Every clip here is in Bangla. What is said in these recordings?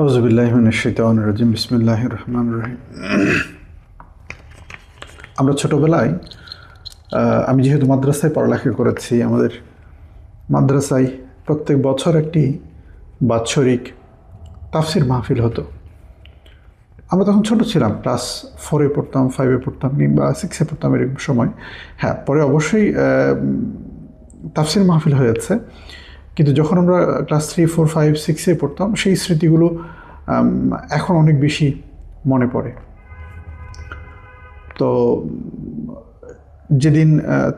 আউযুবিল্লাহি মিনাশ শাইতানির রাজিম বিসমিল্লাহির রহমানির রহিম। আমরা ছোটোবেলায় আমি যেহেতু মাদ্রাসায় পড়ালেখা করেছি, আমাদের মাদ্রাসায় প্রত্যেক বছর একটি বাৎসরিক তাফসির মাহফিল হতো। আমরা তখন ছোট ছিলাম, ক্লাস 4-এ পড়তাম, 5-এ পড়তাম কিংবা 6-এ পড়তাম, এরকম সময়। হ্যাঁ, পরে অবশ্যই তাফসির মাহফিল হয়েছে, কিন্তু যখন আমরা ক্লাস 3, 4, 5, 6-এ পড়তাম, সেই স্মৃতিগুলো এখন অনেক বেশি মনে পড়ে। তো যেদিন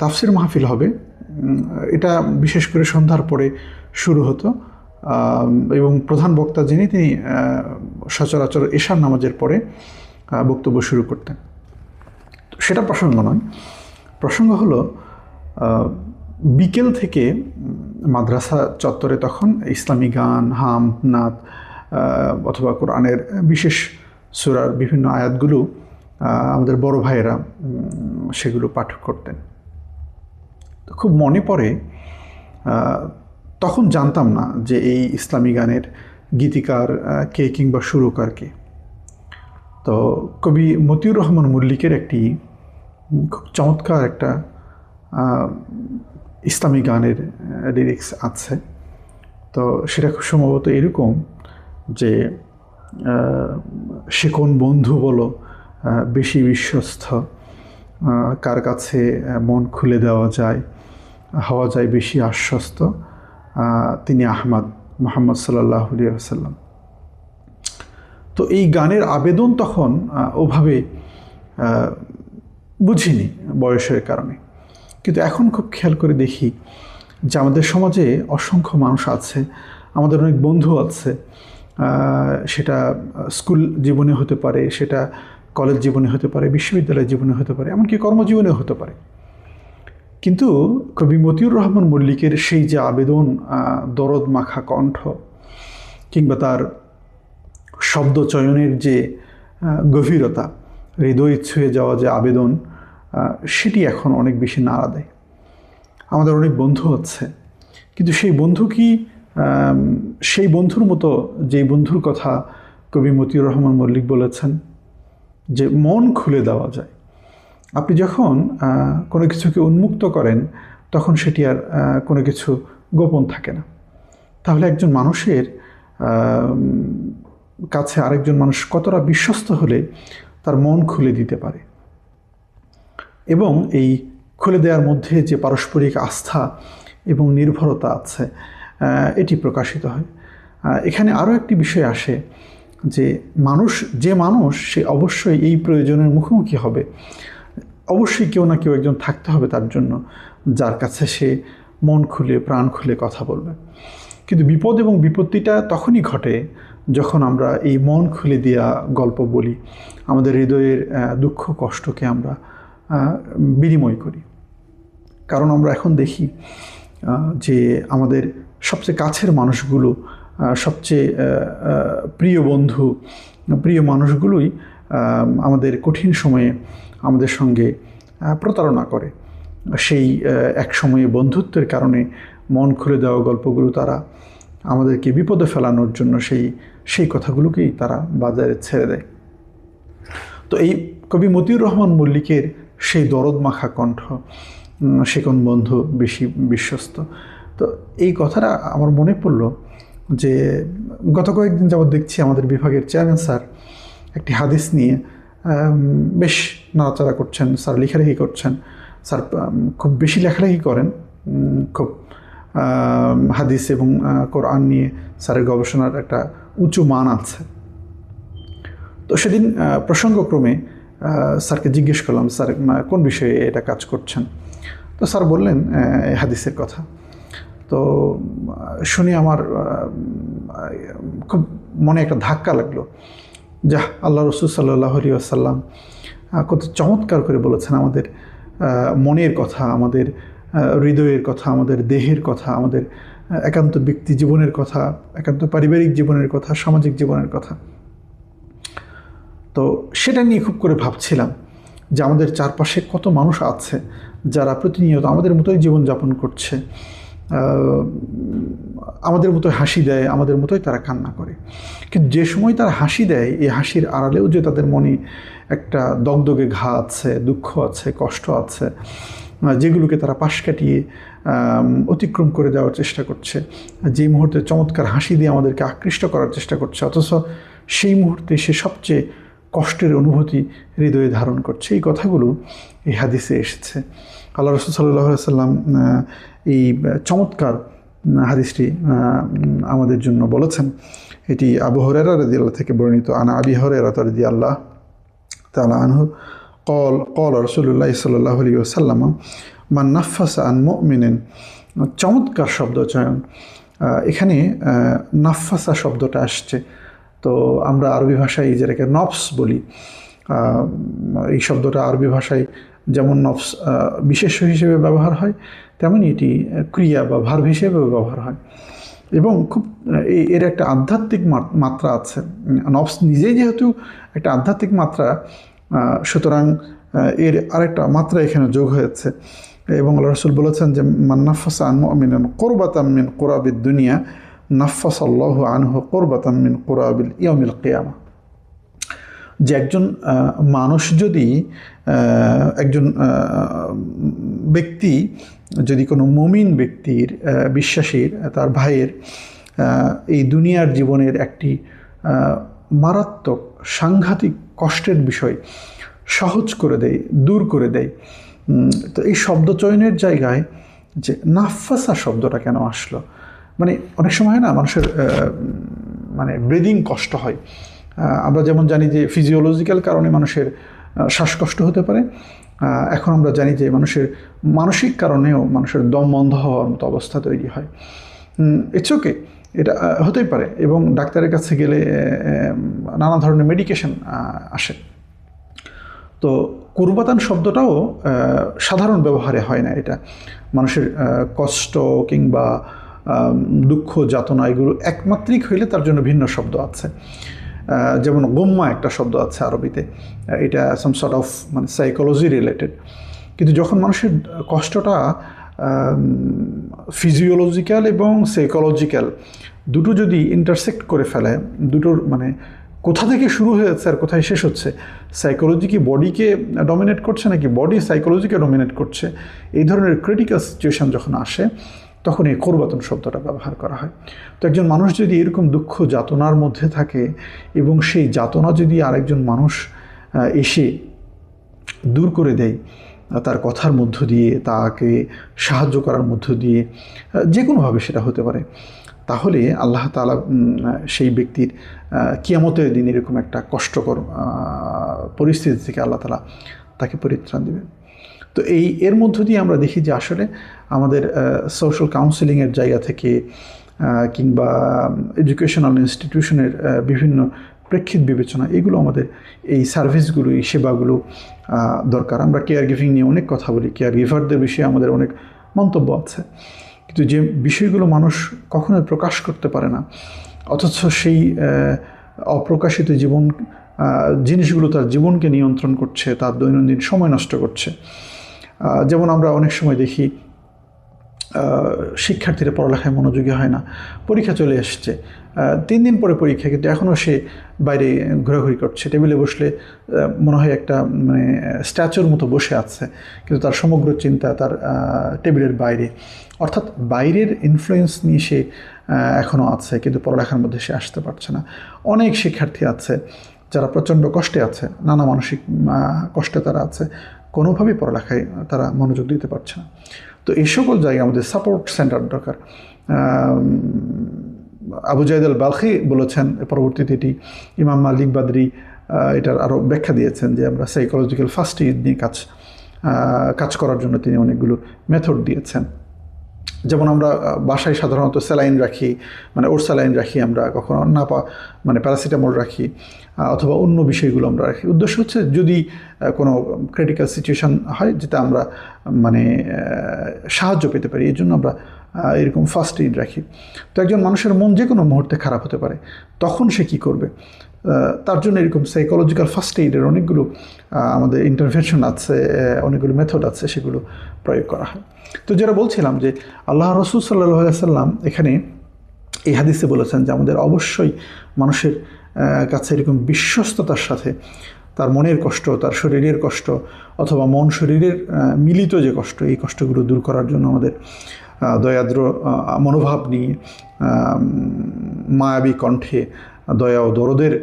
তাফসির মাহফিল হবে, এটা বিশেষ করে সন্ধ্যার পরে শুরু হতো, এবং প্রধান বক্তা যিনি, তিনি সচরাচর এশার নামাজের পরে বক্তব্য শুরু করতেন। সেটা প্রসঙ্গ নয়, প্রসঙ্গ হলো বিকেল থেকে মাদ্রাসা চত্বরে তখন ইসলামী গান, হামদ, নাত অথবা কোরআনের বিশেষ সূরার বিভিন্ন আয়াতগুলো আমাদের বড় ভাইয়েরা সেগুলো পাঠ করতেন। তো খুব মনে পড়ে, তখন জানতাম না যে এই ইসলামী গানের গীতিকার কে কিংবা সুরকার কে। তো কবি মতিউর রহমান মল্লিকের একটি খুব চমৎকার একটা ইসলামী গানের লিরিক্স আছে। তো সেটা খুব সম্ভবত এরকম যে, সে কোন বন্ধু বলো বেশি বিশ্বস্ত, কার কাছে মন খুলে দেওয়া যায়, হওয়া যায় বেশি আশ্বস্ত, তিনি আহমদ মুহাম্মদ সাল্লাল্লাহু আলাইহি ওয়াসাল্লাম। তো এই গানের আবেদন তখন ওভাবে বুঝিনি বয়সের কারণে, কিন্তু এখন খুব খেয়াল করে দেখি যে আমাদের সমাজে অসংখ্য মানুষ আছে, আমাদের অনেক বন্ধু আছে, সেটা স্কুল জীবনে হতে পারে, সেটা কলেজ জীবনে হতে পারে, বিশ্ববিদ্যালয় জীবনে হতে পারে, এমনকি কর্মজীবনেও হতে পারে। কিন্তু কবি মতিউর রহমান মল্লিকের সেই যে আবেদন, দরদ মাখা কণ্ঠ, কিংবা তার শব্দ চয়নের যে গভীরতা, হৃদয় ছুঁয়ে যাওয়া যে আবেদন, সেটি এখন অনেক বেশি নাড়া দেয়। আমাদের অনেক বন্ধু আছে, কিন্তু সেই বন্ধু কি সেই বন্ধুর মতো যেই বন্ধুর কথা কবি মতিউর রহমান মল্লিক বলেছেন যে মন খুলে দেওয়া যায়? আপনি যখন কোনো কিছুকে উন্মুক্ত করেন, তখন সেটি আর কোনো কিছু গোপন থাকে না। তাহলে একজন মানুষের কাছে আরেকজন মানুষ কতটা বিশ্বস্ত হলে তার মন খুলে দিতে পারে, এবং এই খুলে দেওয়ার মধ্যে যে পারস্পরিক আস্থা এবং নির্ভরতা আছে, এটি প্রকাশিত হয়। এখানে আরও একটি বিষয় আসে যে যে মানুষ সে অবশ্যই এই প্রয়োজনের মুখোমুখি হবে। অবশ্যই কেউ না কেউ একজন থাকতে হবে তার জন্য, যার কাছে সে মন খুলে প্রাণ খুলে কথা বলবে। কিন্তু বিপদ এবং বিপত্তিটা তখনই ঘটে যখন আমরা এই মন খুলে দেওয়া গল্প বলি, আমাদের হৃদয়ের দুঃখ কষ্টকে আমরা বিনিময় করি। কারণ আমরা এখন দেখি যে আমাদের সবচেয়ে কাছের মানুষগুলো, সবচেয়ে প্রিয় বন্ধু, প্রিয় মানুষগুলোই আমাদের কঠিন সময়ে আমাদের সঙ্গে প্রতারণা করে। সেই এক সময়ে বন্ধুত্বের কারণে মন খুলে দেওয়া গল্পগুলো তারা আমাদেরকে বিপদে ফেলানোর জন্য সেই কথাগুলোকেই তারা বাজারে ছেড়ে দেয়। তো এই কবি মতিউর রহমান মল্লিকের সেই দরদ মাখা কণ্ঠ, সে কোন বন্ধু বেশি বিশ্বস্ত, তো এই কথাটা আমার মনে পড়ল যে গত কয়েকদিন যাবৎ দেখছি আমাদের বিভাগের চেয়ারম্যান স্যার একটি হাদিস নিয়ে বেশ নাড়াচাড়া করছেন, স্যার লেখালেখি করছেন। স্যার খুব বেশি লেখালেখি করেন, খুব হাদিস এবং কোরআন নিয়ে স্যারের গবেষণার একটা উঁচু মান আছে। তো সেদিন প্রসঙ্গক্রমে স্যারকে জিজ্ঞেস করলাম, স্যার কোন বিষয়ে এটা কাজ করছেন? তো স্যার বললেন হাদিসের কথা। তো শুনে আমার খুব মনে একটা ধাক্কা লাগলো, যা আল্লাহ রসুল সাল্লাল্লাহু আলাইহি ওয়াসাল্লাম কত চমৎকার করে বলেছেন আমাদের মনের কথা, আমাদের হৃদয়ের কথা, আমাদের দেহের কথা, আমাদের একান্ত ব্যক্তি জীবনের কথা, একান্ত পারিবারিক জীবনের কথা, সামাজিক জীবনের কথা। তো সেটা নিয়ে খুব করে ভাবছিলাম যে আমাদের চারপাশে কত মানুষ আছে যারা প্রতিনিয়ত আমাদের মতোই জীবনযাপন করছে, আমাদের মতো হাসি দেয়, আমাদের মতোই তারা কান্না করে। কিন্তু যে সময় তারা হাসি দেয়, এই হাসির আড়ালেও যে তাদের মনে একটা দগদগে ঘা আছে, দুঃখ আছে, কষ্ট আছে, যেগুলোকে তারা পাশ কাটিয়ে অতিক্রম করে দেওয়ার চেষ্টা করছে, যে মুহূর্তে চমৎকার হাসি দিয়ে আমাদেরকে আকৃষ্ট করার চেষ্টা করছে, অথচ সেই মুহূর্তে সে সবচেয়ে কষ্টের অনুভূতি হৃদয়ে ধারণ করছে। এই কথাগুলো এই হাদিসে এসেছে। আল্লাহ রাসূল সাল্লাল্লাহু আলাইহি ওয়াসাল্লাম এই চমৎকার হাদিসটি আমাদের জন্য বলেছেন। এটি আবু হুরায়রা রাদিয়াল্লাহু থেকে বর্ণিত। আনা আবি হুরায়রা রাদিয়াল্লাহু তাআলা আনহু قال رسول الله صلى الله عليه وسلم মান নাফাসা আন মুমিনিন। চমৎকার শব্দ চয়ন। এখানে নাফাসা শব্দটা আসছে। তো আমরা আরবি ভাষায় যেটাকে নফস বলি, এই শব্দটা আরবি ভাষায় যেমন নফস বিশেষ্য হিসেবে ব্যবহার হয়, তেমনই এটি ক্রিয়া বা ভার্ব হিসেবেও ব্যবহার হয় এবং খুব এর একটা আধ্যাত্মিক মাত্রা আছে। নফস নিজেই যেহেতু একটা আধ্যাত্মিক মাত্রা, সুতরাং এর আরেকটা মাত্রা এখানে যোগ হয়েছে। এবং আল্লাহ রাসূল বলেছেন যে মান নাফাসা আন মুমিনিন কুরবাতাম মিন কুরাবিদ দুনিয়া নাফাসাল্লাহু আনহু কুরবাতাম মিন কুরাবিল ইয়াউমিল কিয়ামা। যে একজন মানুষ যদি একজন ব্যক্তি যদি কোনো মুমিন ব্যক্তির বিশ্বাসীর তার ভাইয়ের এই দুনিয়ার জীবনের একটি মারাত্মক সাংঘাতিক কষ্টের বিষয় সহজ করে দেয়, দূর করে দেয়, তো এই শব্দ চয়নের জায়গায় যে নাফাসা শব্দটা কেন আসলো? মানে অনেক সময় না মানুষের মানে ব্রিদিং কষ্ট হয়। আমরা যেমন জানি যে ফিজিওলজিক্যাল কারণে মানুষের শ্বাসকষ্ট হতে পারে, এখন আমরা জানি যে মানুষের মানসিক কারণেও মানুষের দম বন্ধ হওয়ার মতো অবস্থা তৈরি হয়। ইটস ওকে, এটা হতেই পারে এবং ডাক্তারের কাছে গেলে নানা ধরনের মেডিকেশন আসে। তো কুরবাতান শব্দটাও সাধারণ ব্যবহারে হয় না। এটা মানুষের কষ্ট কিংবা দুঃখ যাতনা এগুলো একমাত্রিক হইলে তার জন্য ভিন্ন শব্দ আছে। যেমন গোম্মা একটা শব্দ আছে আরবিতে, এটা সাম সর্ট অফ মানে সাইকোলজি রিলেটেড। কিন্তু যখন মানুষের কষ্টটা ফিজিওলজিক্যাল এবং সাইকোলজিক্যাল দুটো যদি ইন্টারসেক্ট করে ফেলে, দুটোর মানে কোথা থেকে শুরু হয়েছে আর কোথায় শেষ হচ্ছে, সাইকোলজি কি বডিকে ডমিনেট করছে নাকি বডি সাইকোলজিকে ডমিনেট করছে, এই ধরনের ক্রিটিক্যাল সিচুয়েশান যখন আসে তখন এই কুরবাতান শব্দটা ব্যবহার করা হয়। তো একজন মানুষ যদি এরকম দুঃখ যাতনার মধ্যে থাকে এবং সেই যাতনা যদি আরেকজন মানুষ এসে দূর করে দেয় তার কথার মধ্য দিয়ে, তাকে সাহায্য করার মধ্য দিয়ে, যে কোনোভাবে সেটা হতে পারে, তাহলে আল্লাহ তাআলা সেই ব্যক্তির কিয়ামতের দিন এরকম একটা কষ্টকর পরিস্থিতি থেকে আল্লাহ তাআলা তাকে পরিত্রাণ দেবেন। তো এর মধ্য দিয়ে আমরা দেখি যে আসলে আমাদের সোশ্যাল কাউন্সেলিংয়ের জায়গা থেকে কিংবা এডুকেশনাল ইনস্টিটিউশনের বিভিন্ন প্রেক্ষিত বিবেচনা, এগুলো আমাদের এই সার্ভিসগুলো, এই সেবাগুলো দরকার। আমরা কেয়ার গিভিং নিয়ে অনেক কথা বলি, কেয়ার গিভারদের বিষয়ে আমাদের অনেক মন্তব্য আছে, কিন্তু যে বিষয়গুলো মানুষ কখনোই প্রকাশ করতে পারে না, অথচ সেই অপ্রকাশিত জিনিসগুলো তার জীবনকে নিয়ন্ত্রণ করছে, তার দৈনন্দিন সময় নষ্ট করছে। যেমন আমরা অনেক সময় দেখি শিক্ষার্থীরা পড়ালেখায় মনোযোগী হয় না, পরীক্ষা চলে এসছে, 3 দিন পরে পরীক্ষা, কিন্তু এখনও সে বাইরে ঘোরাঘুরি করছে, টেবিলে বসলে মনে হয় একটা মানে স্ট্যাচুর মতো বসে আছে, কিন্তু তার সমগ্র চিন্তা তার টেবিলের বাইরে, অর্থাৎ বাইরের ইনফ্লুয়েন্স নিয়ে সে এখনও আছে, কিন্তু পড়ালেখার মধ্যে সে আসতে পারছে না। অনেক শিক্ষার্থী আছে যারা প্রচণ্ড কষ্টে আছে, নানা মানসিক কষ্টে তারা আছে, কোনোভাবেই পড়ালেখায় তারা মনোযোগ দিতে পারছে না। তো এই সকল জায়গায় আমাদের সাপোর্ট সেন্টার দরকার। আবু জাইদ আল বালখি বলেছেন, পরবর্তীতে এটি ইমাম মালিক বাদরি এটার আরও ব্যাখ্যা দিয়েছেন যে আমরা সাইকোলজিক্যাল ফার্স্ট এইড নিয়ে কাজ করার জন্য তিনি অনেকগুলো মেথড দিয়েছেন। যেমন আমরা বাসায় সাধারণত স্যালাইন রাখি, মানে ওর স্যালাইন রাখি, আমরা কখনো মানে প্যারাসিটামল রাখি অথবা অন্য বিষয়গুলো আমরা রাখি। উদ্দেশ্য হচ্ছে যদি কোনো ক্রিটিক্যাল সিচুয়েশান হয় যেটা আমরা মানে সাহায্য পেতে পারি, এই জন্য আমরা এরকম ফার্স্ট এইড রাখি। তো একজন মানুষের মন যে কোনো মুহূর্তে খারাপ হতে পারে, তখন সে কী করবে? তার জন্য এরকম সাইকোলজিক্যাল ফার্স্ট এইডের অনেকগুলো আমাদের ইন্টারভেনশন আছে, অনেকগুলো মেথড আছে, সেগুলো প্রয়োগ করা হয়। তো যেটা বলছিলাম যে আল্লাহ রসুল সাল্লাল্লাহু আলাইহি সাল্লাম এখানে এই হাদিসে বলেছেন যে আমাদের অবশ্যই মানুষের কাছে এরকম বিশ্বস্ততার সাথে তার মনের কষ্ট, তার শরীরের কষ্ট, অথবা মন শরীরের মিলিত যে কষ্ট, এই কষ্টগুলো দূর করার জন্য আমাদের দয়াদ্র মনোভাব নিয়ে মায়াবী কণ্ঠে দয়া ও দরদের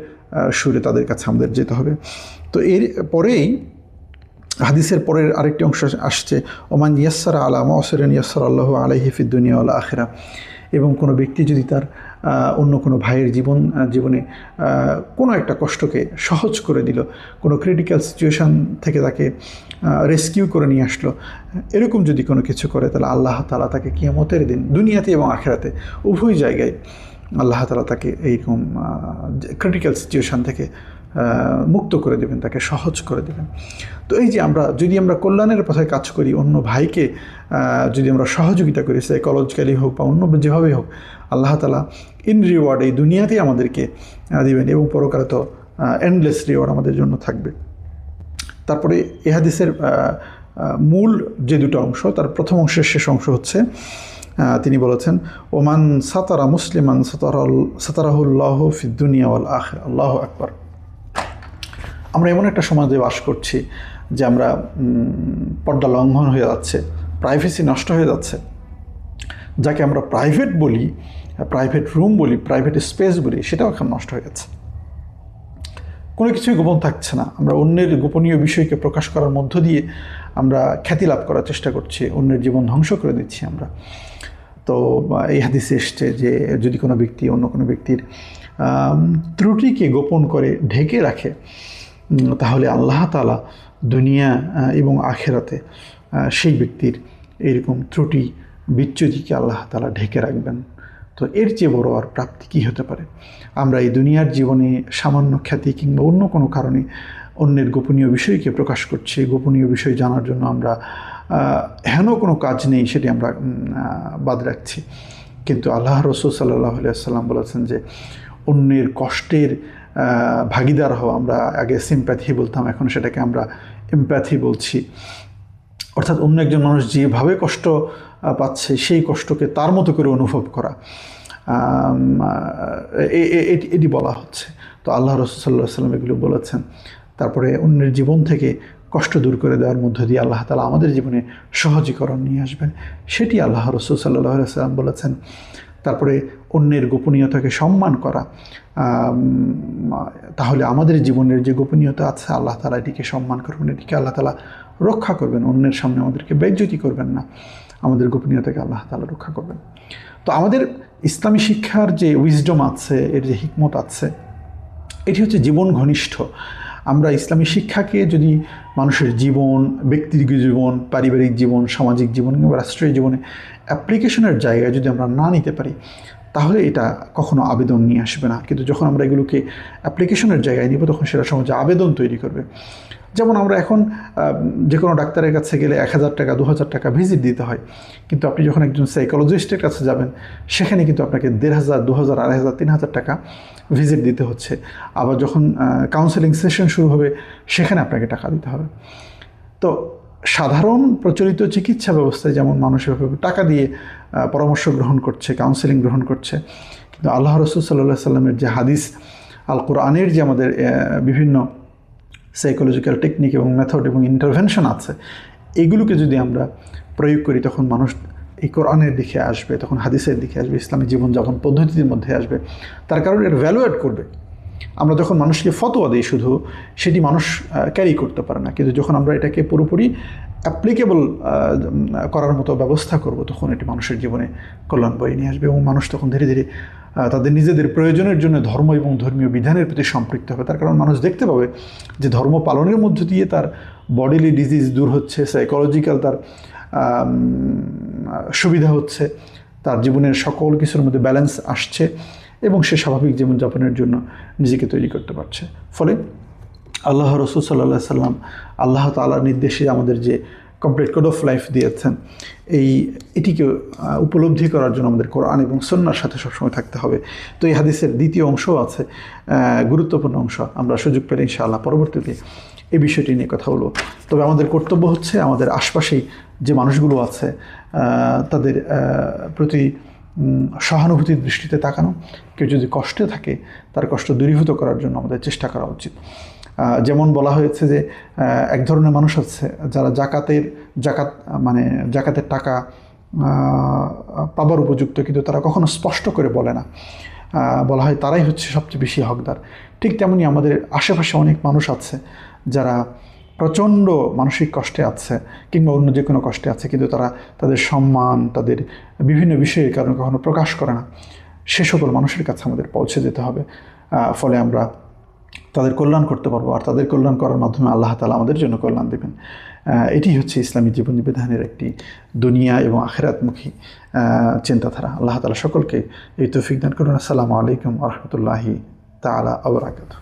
সুরে তাদের কাছে আমাদের যেতে হবে। তো এর পরেই হাদিসের পরের আরেকটি অংশ আসছে, ওমান ইয়াসসারা আলা মুসিরিন ইয়াসসারা আল্লাহু আলাইহি ফিদ দুনিয়া ওয়াল আখিরা। এবং কোনো ব্যক্তি যদি তার অন্য কোনো ভাইয়ের জীবনে কোনো একটা কষ্টকে সহজ করে দিল, কোনো ক্রিটিক্যাল সিচুয়েশান থেকে তাকে রেস্কিউ করে নিয়ে আসলো, এরকম যদি কোনো কিছু করে, তাহলে আল্লাহ তাআলা তাকে কিয়ামতের দিন দুনিয়াতে এবং আখিরাতে উভয় জায়গায় আল্লাহ তাআলা তাকে এইরকম ক্রিটিক্যাল সিচুয়েশান থেকে মুক্ত করে দেবেন, তাকে সহজ করে দেবেন। তো এই যে যদি আমরা কল্যাণের পথে কাজ করি, অন্য ভাইকে যদি আমরা সহযোগিতা করি, সাইকোলজিক্যালি হোক বা অন্য যেভাবেই হোক, আল্লাহ তাআলা ইন রিওয়ার্ড এই দুনিয়াতেই আমাদেরকে দিবেন, এবং পরকালে তো এন্ডলেস রিওয়ার্ড আমাদের জন্য থাকবে। তারপরে এ হাদিসের মূল যে দুটো অংশ, তার প্রথম অংশের শেষ অংশ হচ্ছে তিনি বলেছেন, ওমান সাতারা মুসলিমান সাতারাহুল্লাহু ফিদ দুনিয়া ওয়াল আখিরা। আল্লাহু আকবার। আমরা এমন একটা সমাজে বাস করছি যে আমরা পর্দা লঙ্ঘন হয়ে যাচ্ছে, প্রাইভেসি নষ্ট হয়ে যাচ্ছে। যাকে আমরা প্রাইভেট বলি, প্রাইভেট রুম বলি, প্রাইভেট স্পেস বলি, সেটাও এখন নষ্ট হয়ে যাচ্ছে। কোনো কিছুই গোপন থাকছে না। আমরা অন্যের গোপনীয় বিষয়কে প্রকাশ করার মধ্য দিয়ে আমরা খ্যাতি লাভ করার চেষ্টা করছি, অন্যের জীবন ধ্বংস করে দিচ্ছি আমরা। তো এই হাদিসে এসছে যে যদি কোনো ব্যক্তি অন্য কোনো ব্যক্তির ত্রুটিকে গোপন করে ঢেকে রাখে, তাহলে আল্লাহ তাআলা দুনিয়া এবং আখিরাতে সেই ব্যক্তির এইরকম ত্রুটি বিচ্যুতিকে আল্লাহ তাআলা ঢেকে রাখবেন। তো এর চেয়ে বড় আর প্রাপ্তি কী হতে পারে? আমরা এই দুনিয়ার জীবনে সামান্য খ্যাতি কিংবা অন্য কোনো কারণে অন্যের গোপনীয় বিষয়কে প্রকাশ করছি, গোপনীয় বিষয় জানার জন্য আমরা হেন কোনো কাজ নেই সেটি আমরা বাদ রাখছি। কিন্তু আল্লাহ রসুল সাল্লাল্লাহু আলাইহি ওয়াসাল্লাম বলেছেন যে অন্যের কষ্টের ভাগিদার হওয়া, আমরা আগে সিম্প্যাথি বলতাম, এখন সেটাকে আমরা এমপ্যাথি বলছি। অর্থাৎ অন্য একজন মানুষ যেভাবে কষ্ট পাচ্ছে সেই কষ্টকে তার মতো করে অনুভব করা, এটি বলা হচ্ছে। তো আল্লাহ রসুল সাল্লাল্লাহু আলাইহি ওয়াসাল্লাম এগুলো বলেছেন। তারপরে অন্যের জীবন থেকে কষ্ট দূর করে দেওয়ার মধ্য দিয়ে আল্লাহ তাআলা আমাদের জীবনে সহজীকরণ নিয়ে আসবেন, সেটি আল্লাহ রসুল সাল্লাল্লাহু আলাইহি ওয়াসাল্লাম বলেছেন। তারপরে অন্যের গোপনীয়তাকে সম্মান করা, তাহলে আমাদের জীবনের যে গোপনীয়তা আছে আল্লাহ তাআলা এটিকে সম্মান করবেন, এটিকে আল্লাহ তাআলা রক্ষা করবেন, অন্যের সামনে আমাদেরকে বেইজ্জতি করবেন না, আমাদের গোপনীয়তাকে আল্লাহ তাআলা রক্ষা করবেন। তো আমাদের ইসলামী শিক্ষার যে উইজডম আছে, এর যে হিকমত আছে, এটি হচ্ছে জীবন ঘনিষ্ঠ। আমরা ইসলামী শিক্ষাকে যদি মানুষের জীবন, ব্যক্তিগত জীবন, পারিবারিক জীবন, সামাজিক জীবন কিংবা রাষ্ট্রীয় জীবনে অ্যাপ্লিকেশনের জায়গায় যদি আমরা না নিতে পারি, তাহলে এটা কখনো আবেদন নিয়ে আসবে না। কিন্তু যখন আমরা এগুলোকে অ্যাপ্লিকেশনের জায়গায় নিব, তখন সেটা সমাজে আবেদন তৈরি করবে। যেমন আমরা এখন যে কোনো ডাক্তারের কাছে গেলে 1000 টাকা 2000 টাকা ভিজিট দিতে হয়, কিন্তু আপনি যখন একজন সাইকোলজিস্টের কাছে যাবেন, সেখানে কিন্তু আপনাকে 1500, 2000, 2500, 3000 টাকা ভিজিট দিতে হচ্ছে। আবার যখন কাউন্সেলিং সেশন শুরু হবে, সেখানে আপনাকে টাকা দিতে হবে। তো সাধারণ প্রচলিত চিকিৎসা ব্যবস্থায় যেমন মানুষ টাকা দিয়ে পরামর্শ গ্রহণ করছে, কাউন্সেলিং গ্রহণ করছে, কিন্তু আল্লাহ রসুল সাল্লাল্লাহু আলাইহি ওয়াসাল্লামের যে হাদিস, আল কোরআনের যে আমাদের বিভিন্ন সাইকোলজিক্যাল টেকনিক এবং মেথড এবং ইন্টারভেনশন আছে, এগুলোকে যদি আমরা প্রয়োগ করি, তখন মানুষ এই কোরআনের দিকে আসবে, তখন হাদিসের দিকে আসবে, ইসলামী জীবনযাপন পদ্ধতির মধ্যে আসবে। তার কারণ এর ভ্যালু অ্যাড করবে। আমরা যখন মানুষকে ফতোয়া দিই শুধু, সেটি মানুষ ক্যারি করতে পারে না, কিন্তু যখন আমরা এটাকে পুরোপুরি অ্যাপ্লিকেবল করার মতো ব্যবস্থা করব, তখন এটি মানুষের জীবনে কল্যাণ বয়ে নিয়ে আসবে, এবং মানুষ তখন ধীরে ধীরে তাদের নিজেদের প্রয়োজনের জন্য ধর্ম এবং ধর্মীয় বিধানের প্রতি সম্পৃক্ত হবে। তার কারণ মানুষ দেখতে পাবে যে ধর্ম পালনের মধ্য দিয়ে তার বডিলি ডিজিজ দূর হচ্ছে, সাইকোলজিক্যাল তার সুবিধা হচ্ছে, তার জীবনের সকল কিছুর মধ্যে ব্যালেন্স আসছে, এবং সে স্বাভাবিক জীবনযাপনের জন্য নিজেকে তৈরি করতে পারছে। ফলে আল্লাহ রসুল সাল্লাল্লাহু আলাইহি ওয়াসাল্লাম আল্লাহ তাআলার নির্দেশে আমাদের যে কমপ্লিট কোড অফ লাইফ দিয়েছেন। এটিকে উপলব্ধি করার জন্য আমাদের কোরআন এবং সুন্নাহর সাথে সবসময় থাকতে হবে। তো এই হাদিসের দ্বিতীয় অংশও আছে, গুরুত্বপূর্ণ অংশ। আমরা সুযোগ পেলে ইনশাআল্লাহ পরবর্তীতে এই বিষয়টি নিয়ে কথা বলব। তবে আমাদের কর্তব্য হচ্ছে আমাদের আশপাশেই যে মানুষগুলো আছে তাদের প্রতি সহানুভূতির দৃষ্টিতে তাকানো। কেউ যদি কষ্টে থাকে তার কষ্ট দূরীভূত করার জন্য আমাদের চেষ্টা করা উচিত। যেমন বলা হয়েছে যে এক ধরনের মানুষ আছে যারা জাকাতের টাকা পাবার উপযুক্ত, কিন্তু তারা কখনো স্পষ্ট করে বলে না। বলা হয় তারাই হচ্ছে সবচেয়ে বেশি হকদার। ঠিক তেমনি আমাদের আশেপাশে অনেক মানুষ আছে যারা প্রচণ্ড মানসিক কষ্টে আছে কিংবা অন্য যে কোনো কষ্টে আছে, কিন্তু তারা তাদের সম্মান, তাদের বিভিন্ন বিষয়ের কারণে কখনো প্রকাশ করে না। সে সকল মানুষের কাছে আমাদের পৌঁছে যেতে হবে, ফলে আমরা তাদের কল্যাণ করতে পারবো, আর তাদের কল্যাণ করার মাধ্যমে আল্লাহ তাআলা আমাদের জন্য কল্যাণ দেবেন। এটি হচ্ছে ইসলামী জীবন বিধানের একটি দুনিয়া এবং আখিরাতমুখী চিন্তাধারা। আল্লাহ তাআলা সকলকে এই তৌফিক দান করুন। আসসালামু আলাইকুম ওয়া রাহমাতুল্লাহি তাআলা ওয়া বারাকাতুহু।